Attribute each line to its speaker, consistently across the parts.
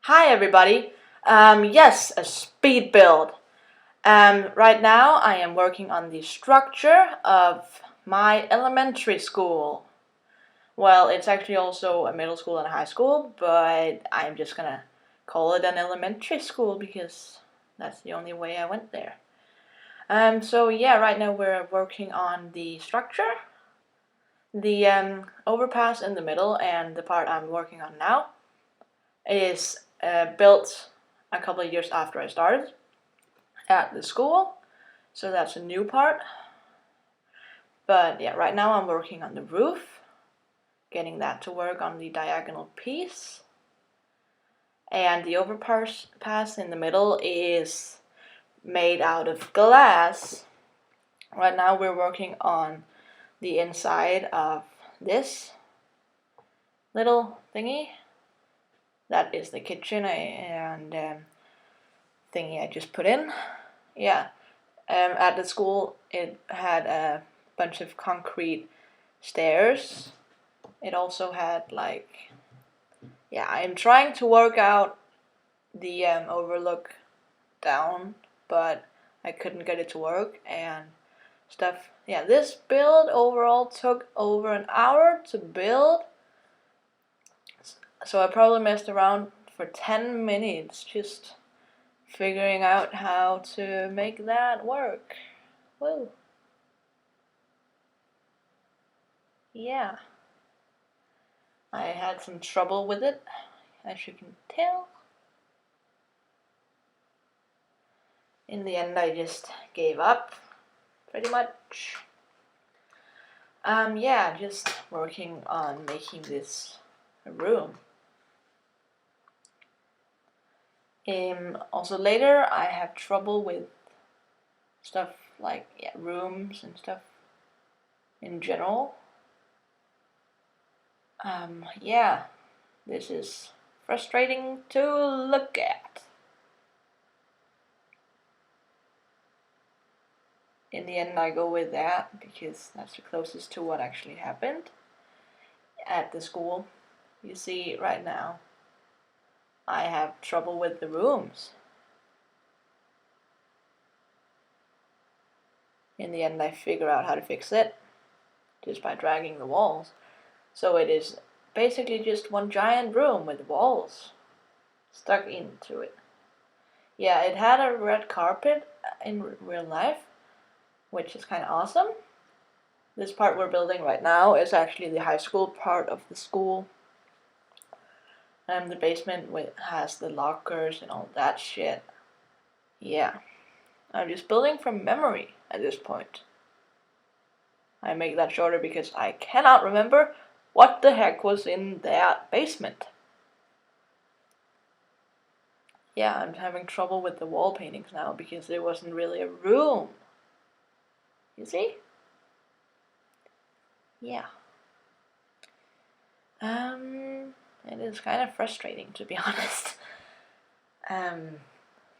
Speaker 1: Hi everybody. Yes, a speed build. Right now I am working on the structure of my elementary school. Well, it's actually also a middle school and a high school, but I'm just gonna call it an elementary school because that's the only way I went there. So yeah, right now we're working on the structure, the overpass in the middle, and the part I'm working on now is built a couple of years after I started at the school, so that's a new part. But yeah, right now I'm working on the roof, getting that to work on the diagonal piece, and the overpass in the middle is made out of glass. Right now we're working on the inside of this little thingy. That is the kitchen and thingy I just put in. Yeah. At the school, it had a bunch of concrete stairs. It also had I'm trying to work out the overlook down, but I couldn't get it to work and stuff. Yeah, this build overall took over an hour to build, so I probably messed around for 10 minutes just figuring out how to make that work. Woo. Yeah. I had some trouble with it, as you can tell. In the end, I just gave up, pretty much. Yeah, just working on making this a room. Also later, I have trouble with stuff like rooms and stuff in general. Yeah, this is frustrating to look at. In the end, I go with that because that's the closest to what actually happened at the school. You see, right now, I have trouble with the rooms. In the end, I figure out how to fix it just by dragging the walls. So it is basically just one giant room with walls stuck into it. Yeah, it had a red carpet in real life, which is kind of awesome. This part we're building right now is actually the high school part of the school. And the basement has the lockers and all that shit. Yeah, I'm just building from memory at this point. I make that shorter because I cannot remember what the heck was in that basement. Yeah, I'm having trouble with the wall paintings now because there wasn't really a room. You see? Yeah. It is kind of frustrating, to be honest.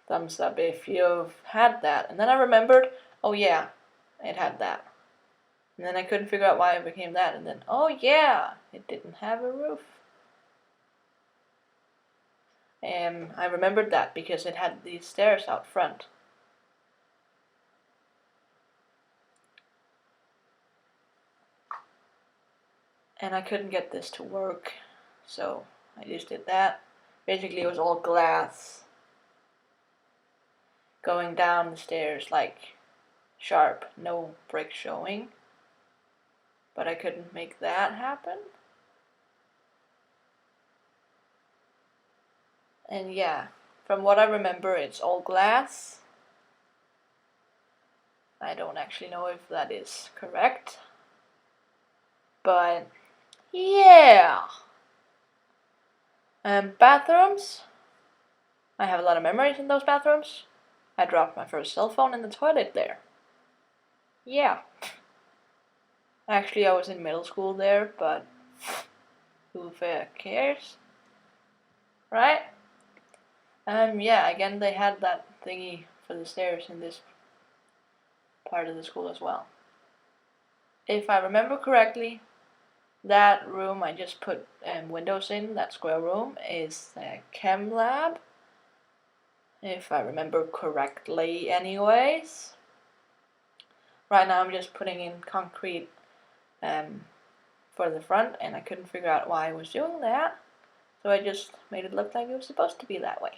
Speaker 1: Thumbs up if you've had that. And then I remembered, oh yeah, it had that. And then I couldn't figure out why it became that. And then, oh yeah, it didn't have a roof. I remembered that because it had these stairs out front. And I couldn't get this to work, so I just did that. Basically, it was all glass going down the stairs, like sharp, no brick showing. But I couldn't make that happen. And yeah, from what I remember, it's all glass. I don't actually know if that is correct. But yeah. Bathrooms. I have a lot of memories in those bathrooms. I dropped my first cell phone in the toilet there. Yeah. Actually, I was in middle school there, but who cares? Right? Yeah, again, they had that thingy for the stairs in this part of the school as well. If I remember correctly, That room I just put windows in, that square room, is a chem lab, if I remember correctly anyways. Right now I'm just putting in concrete for the front, and I couldn't figure out why I was doing that, so I just made it look like it was supposed to be that way.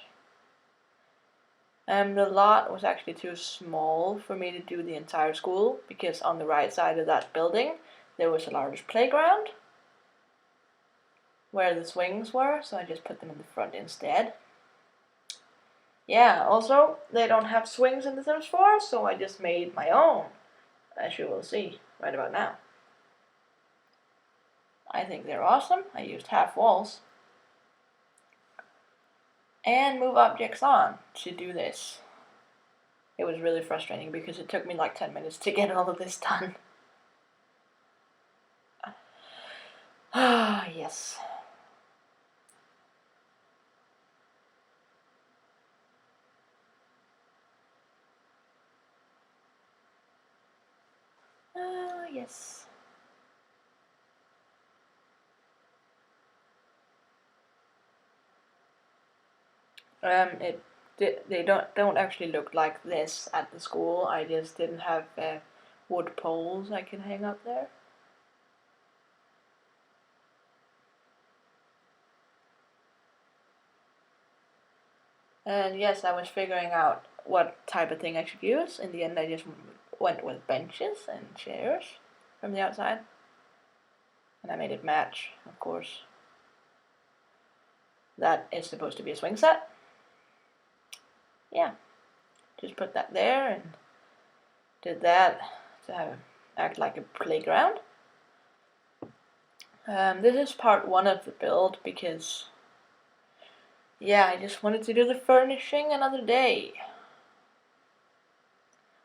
Speaker 1: The lot was actually too small for me to do the entire school, because on the right side of that building there was a large playground where the swings were, so I just put them in the front instead. Yeah, also, they don't have swings in the Sims 4, so I just made my own, as you will see right about now. I think they're awesome. I used half walls. And move objects on to do this. It was really frustrating because it took me like 10 minutes to get all of this done. Ah, yes. Yes. They don't actually look like this at the school. I just didn't have wood poles I can hang up there. And yes, I was figuring out what type of thing I should use. In the end, I just went with benches and chairs from the outside. And I made it match, of course. That is supposed to be a swing set. Yeah, just put that there and did that to act like a playground. This is part 1 of the build because, yeah, I just wanted to do the furnishing another day.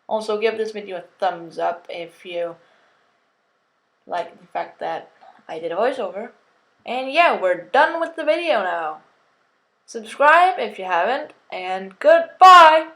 Speaker 1: Also, give this video a thumbs up if you like the fact that I did a voiceover. And yeah, we're done with the video now. Subscribe if you haven't, and goodbye!